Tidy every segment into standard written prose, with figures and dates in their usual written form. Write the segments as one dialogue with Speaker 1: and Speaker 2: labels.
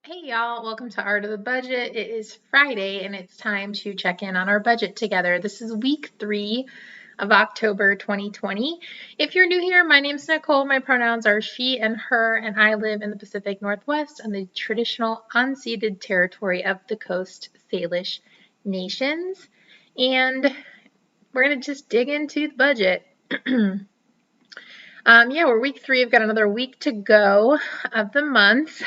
Speaker 1: Hey y'all, welcome to Art of the Budget. It is Friday and it's time to check in on our budget together. This is week 3 of October 2020. If you're new here, my name's Nicole. My pronouns are she and her, and I live in the Pacific Northwest on the traditional unceded territory of the Coast Salish nations. And we're going to just dig into the budget. We're week 3. We've got another week to go of the month.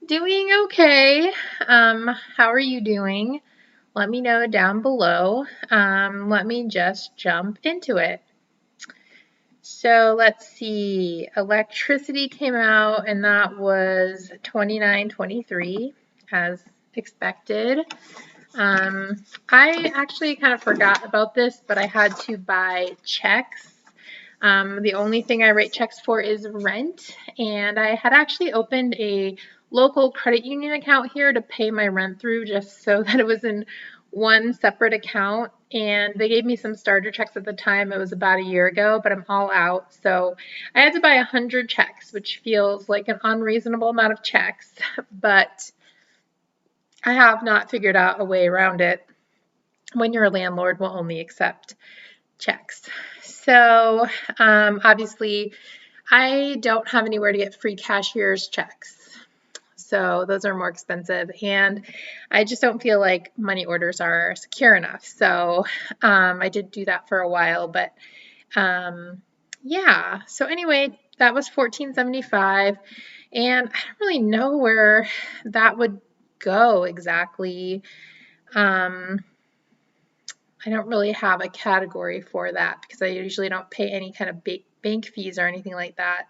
Speaker 1: Doing okay. How are you doing? Let me know down below. Let me just jump into it. So let's see. Electricity came out and that was $29.23 as expected. I actually kind of forgot about this, but I had to buy checks. The only thing I write checks for is rent, and I had actually opened a local credit union account here to pay my rent through just so that it was in one separate account, and they gave me some starter checks at the time. It was about a year ago, but I'm all out, so I had to buy 100 checks, which feels like an unreasonable amount of checks, but I have not figured out a way around it when your landlord will only accept checks. So obviously I don't have anywhere to get free cashier's checks. So those are more expensive, and I just don't feel like money orders are secure enough. So I did do that for a while, but yeah. So anyway, that was $14.75, and I don't really know where that would go exactly. I don't really have a category for that because I usually don't pay any kind of bank fees or anything like that.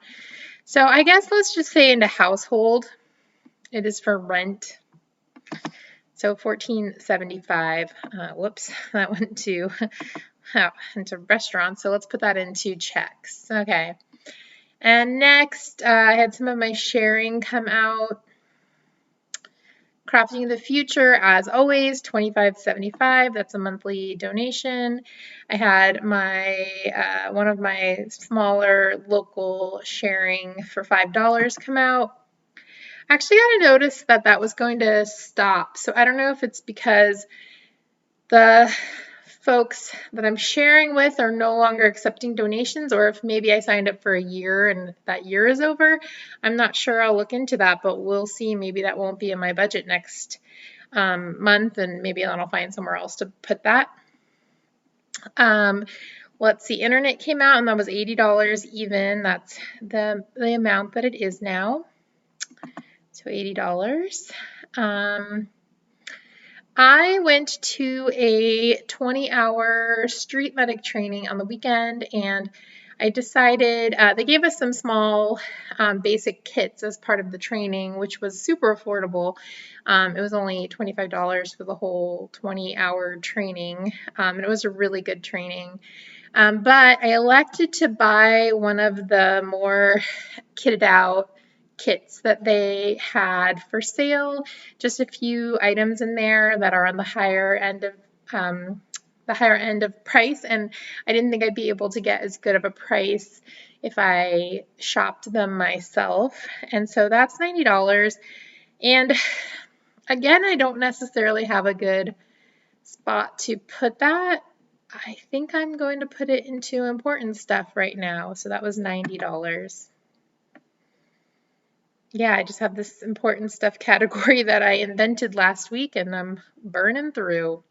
Speaker 1: So I guess let's just say into household. It is for rent. So $14.75. Whoops, that went to into restaurants. So let's put that into checks. Okay. And next, I had some of my sharing come out. Crafting the Future, as always, $25.75. That's a monthly donation. I had my one of my smaller local sharing for $5 come out. I actually got a notice that that was going to stop. So I don't know if it's because the folks that I'm sharing with are no longer accepting donations, or if maybe I signed up for a year and that year is over. I'm not sure. I'll look into that, but we'll see. Maybe that won't be in my budget next month, and maybe then I'll find somewhere else to put that. Let's see, internet came out and that was $80 even. That's the amount that it is now. So $80. I went to a 20-hour street medic training on the weekend, and I decided they gave us some small basic kits as part of the training, which was super affordable. It was only $25 for the whole 20-hour training, and it was a really good training. But I elected to buy one of the more kitted out kits that they had for sale. Just a few items in there that are on the higher end of price, and I didn't think I'd be able to get as good of a price if I shopped them myself. And so that's $90. And again, I don't necessarily have a good spot to put that. I think I'm going to put it into important stuff right now. So that was $90. Yeah, I just have this important stuff category that I invented last week and I'm burning through.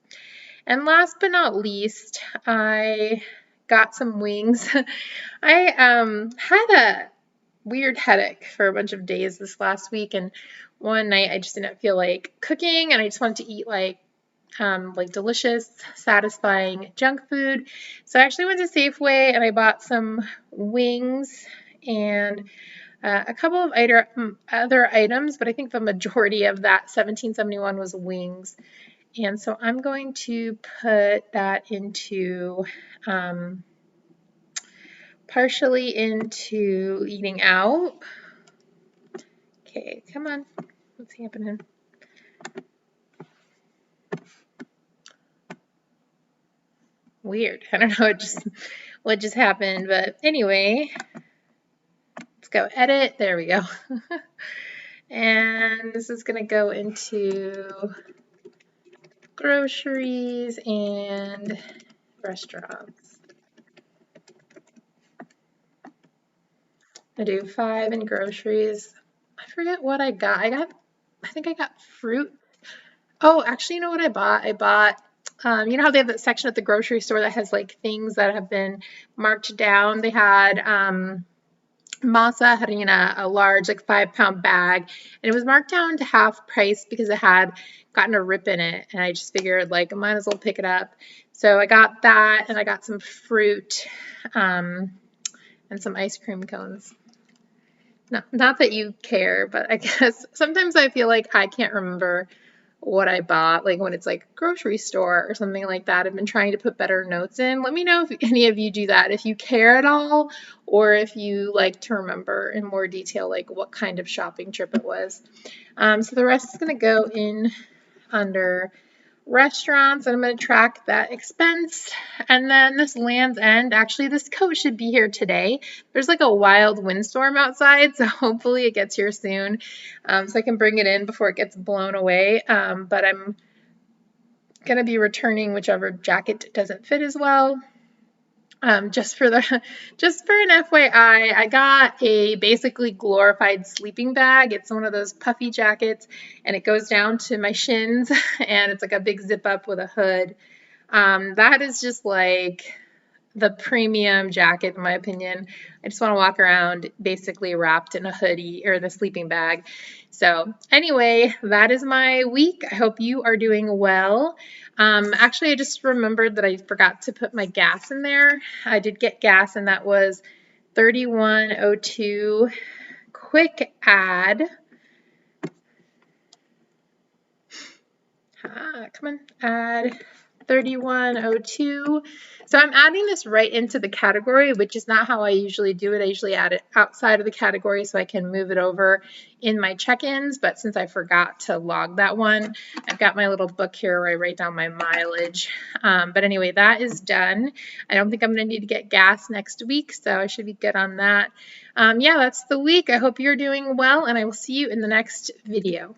Speaker 1: And last but not least, I got some wings. I had a weird headache for a bunch of days this last week, and one night I just didn't feel like cooking and I just wanted to eat like delicious, satisfying junk food. So I actually went to Safeway and I bought some wings and a couple of other items, but I think the majority of that $17.71 was wings. And so I'm going to put that into partially into eating out. Okay, come on. What's happening? Weird. I don't know what just happened, but anyway, let's go edit. There we go. And this is going to go into groceries and restaurants. I do 5 in groceries. I forget what I got. I think I got fruit. Oh, actually, you know what I bought? I bought, you know how they have that section at the grocery store that has like things that have been marked down? They had, masa had in a large like 5-pound bag, and it was marked down to half price because it had gotten a rip in it, and I just figured like I might as well pick it up. So I got that, and I got some fruit, and some ice cream cones. No, not that you care, but I guess sometimes I feel like I can't remember what I bought, like when it's like grocery store or something like that. I've been trying to put better notes in. Let me know if any of you do that, if you care at all, or if you like to remember in more detail, like what kind of shopping trip it was. So the rest is going to go in under restaurants, and I'm going to track that expense. And then this Land's End, actually this coat should be here today. There's like a wild windstorm outside, so hopefully it gets here soon, so I can bring it in before it gets blown away. But I'm going to be returning whichever jacket doesn't fit as well. Just for an FYI, I got a basically glorified sleeping bag. It's one of those puffy jackets, and it goes down to my shins, and it's like a big zip up with a hood. That is just like the premium jacket in my opinion. I just want to walk around basically wrapped in a hoodie or the sleeping bag. So anyway, that is my week. I hope you are doing well. Actually, I just remembered that I forgot to put my gas in there. I did get gas, and that was $31.02. Quick add. Come on, add 3102. So I'm adding this right into the category, which is not how I usually do it. I usually add it outside of the category so I can move it over in my check-ins, but since I forgot to log that one, I've got my little book here where I write down my mileage. But anyway, that is done. I don't think I'm going to need to get gas next week, so I should be good on that. Yeah, that's the week. I hope you're doing well, and I will see you in the next video.